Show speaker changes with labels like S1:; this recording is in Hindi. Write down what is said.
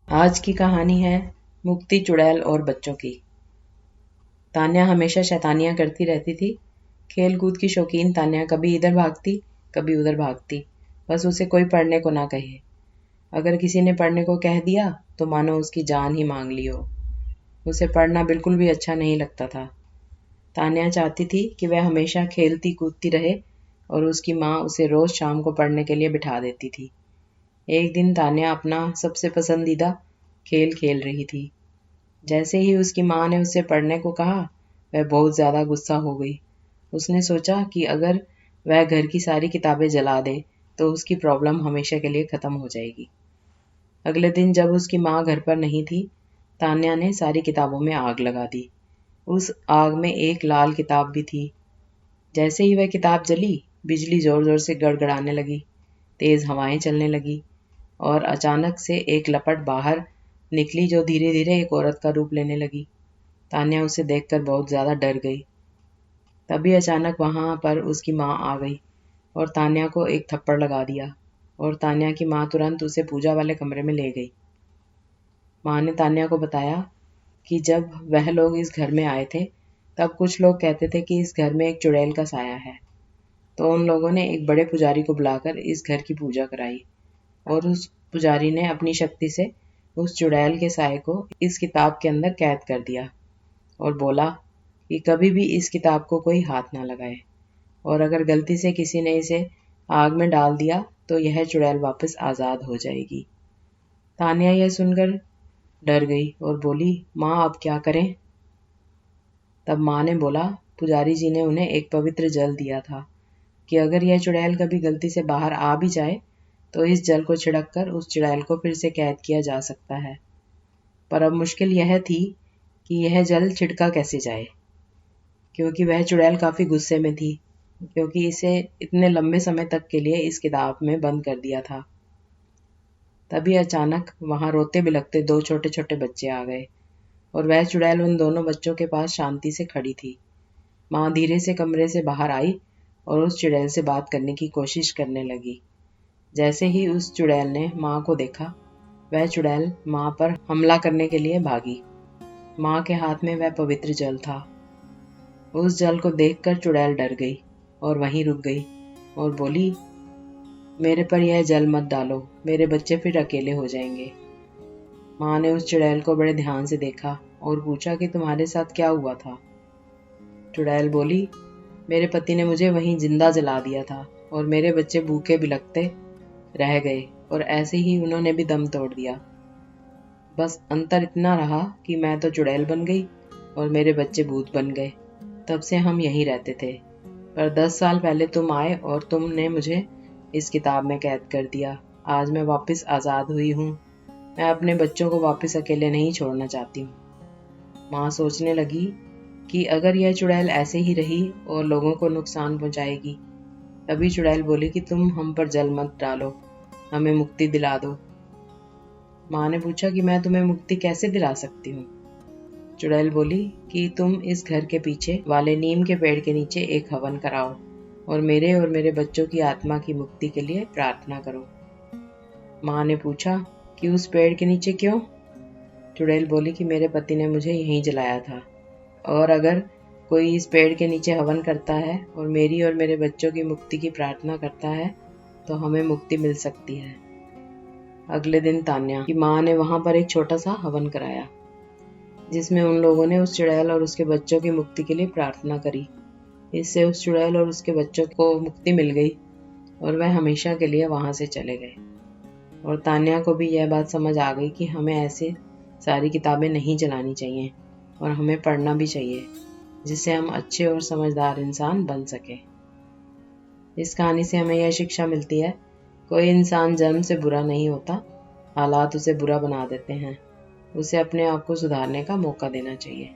S1: आज की कहानी है मुक्ति, चुड़ैल और बच्चों की। तान्या हमेशा शैतानियां करती रहती थी। खेल कूद की शौकीन तान्या कभी इधर भागती, कभी उधर भागती, बस उसे कोई पढ़ने को ना कहे। अगर किसी ने पढ़ने को कह दिया तो मानो उसकी जान ही मांग ली हो। उसे पढ़ना बिल्कुल भी अच्छा नहीं लगता था। तान्या चाहती थी कि वह हमेशा खेलती कूदती रहे और उसकी माँ उसे रोज शाम को पढ़ने के लिए बिठा देती थी। एक दिन तान्या अपना सबसे पसंदीदा खेल खेल रही थी। जैसे ही उसकी माँ ने उससे पढ़ने को कहा, वह बहुत ज़्यादा गुस्सा हो गई। उसने सोचा कि अगर वह घर की सारी किताबें जला दे तो उसकी प्रॉब्लम हमेशा के लिए ख़त्म हो जाएगी। अगले दिन जब उसकी माँ घर पर नहीं थी, तान्या ने सारी किताबों में आग लगा दी। उस आग में एक लाल किताब भी थी। जैसे ही वह किताब जली, बिजली ज़ोर ज़ोर से गड़गड़ाने लगी, तेज़ हवाएं चलने लगी और अचानक से एक लपट बाहर निकली जो धीरे धीरे एक औरत का रूप लेने लगी। तान्या उसे देखकर बहुत ज़्यादा डर गई। तभी अचानक वहाँ पर उसकी माँ आ गई और तान्या को एक थप्पड़ लगा दिया और तान्या की माँ तुरंत उसे पूजा वाले कमरे में ले गई। माँ ने तान्या को बताया कि जब वह लोग इस घर में आए थे, तब कुछ लोग कहते थे कि इस घर में एक चुड़ैल का साया है। तो उन लोगों ने एक बड़े पुजारी को बुलाकर इस घर की पूजा कराई और उस पुजारी ने अपनी शक्ति से उस चुड़ैल के साये को इस किताब के अंदर कैद कर दिया और बोला कि कभी भी इस किताब को कोई हाथ ना लगाए और अगर गलती से किसी ने इसे आग में डाल दिया तो यह चुड़ैल वापस आज़ाद हो जाएगी। तान्या यह सुनकर डर गई और बोली, माँ अब क्या करें? तब माँ ने बोला, पुजारी जी ने उन्हें एक पवित्र जल दिया था कि अगर यह चुड़ैल कभी गलती से बाहर आ भी जाए तो इस जल को छिड़क कर उस चुड़ैल को फिर से कैद किया जा सकता है। पर अब मुश्किल यह थी कि यह जल छिड़का कैसे जाए, क्योंकि वह चुड़ैल काफ़ी गुस्से में थी, क्योंकि इसे इतने लंबे समय तक के लिए इस किताब में बंद कर दिया था। तभी अचानक वहाँ रोते बिलखते दो छोटे छोटे बच्चे आ गए और वह चुड़ैल उन दोनों बच्चों के पास शांति से खड़ी थी। माँ धीरे से कमरे से बाहर आई और उस चुड़ैल से बात करने की कोशिश करने लगी। जैसे ही उस चुड़ैल ने माँ को देखा, वह चुड़ैल माँ पर हमला करने के लिए भागी। माँ के हाथ में वह पवित्र जल था। उस जल को देखकर चुड़ैल डर गई और वहीं रुक गई और बोली, मेरे पर यह जल मत डालो, मेरे बच्चे फिर अकेले हो जाएंगे। माँ ने उस चुड़ैल को बड़े ध्यान से देखा और पूछा कि तुम्हारे साथ क्या हुआ था? चुड़ैल बोली, मेरे पति ने मुझे वहीं जिंदा जला दिया था और मेरे बच्चे भूखे बिलखते रह गए और ऐसे ही उन्होंने भी दम तोड़ दिया। बस अंतर इतना रहा कि मैं तो चुड़ैल बन गई और मेरे बच्चे भूत बन गए। तब से हम यहीं रहते थे, पर 10 साल पहले तुम आए और तुमने मुझे इस किताब में कैद कर दिया। आज मैं वापस आज़ाद हुई हूँ। मैं अपने बच्चों को वापस अकेले नहीं छोड़ना चाहती हूँ। माँ सोचने लगी कि अगर यह चुड़ैल ऐसे ही रही और लोगों को नुकसान पहुँचाएगी। तभी चुड़ैल बोली कि तुम हम पर जल मत डालो, हमें मुक्ति दिला दो। माँ ने पूछा कि मैं तुम्हें मुक्ति कैसे दिला सकती हूँ? चुड़ैल बोली कि तुम इस घर के पीछे वाले नीम के पेड़ के नीचे एक हवन कराओ और मेरे बच्चों की आत्मा की मुक्ति के लिए प्रार्थना करो। माँ ने पूछा कि उस पेड़ के नीचे क्यों? चुड़ैल बोली कि मेरे पति ने मुझे यहीं जलाया था और अगर कोई इस पेड़ के नीचे हवन करता है और मेरे बच्चों की मुक्ति की प्रार्थना करता है तो हमें मुक्ति मिल सकती है। अगले दिन तान्या की माँ ने वहाँ पर एक छोटा सा हवन कराया, जिसमें उन लोगों ने उस चुड़ैल और उसके बच्चों की मुक्ति के लिए प्रार्थना करी। इससे उस चुड़ैल और उसके बच्चों को मुक्ति मिल गई और वह हमेशा के लिए वहाँ से चले गए। और तान्या को भी यह बात समझ आ गई कि हमें ऐसे सारी किताबें नहीं जलानी चाहिए और हमें पढ़ना भी चाहिए, जिससे हम अच्छे और समझदार इंसान बन सके। इस कहानी से हमें यह शिक्षा मिलती है, कोई इंसान जन्म से बुरा नहीं होता, हालात उसे बुरा बना देते हैं। उसे अपने आप को सुधारने का मौका देना चाहिए।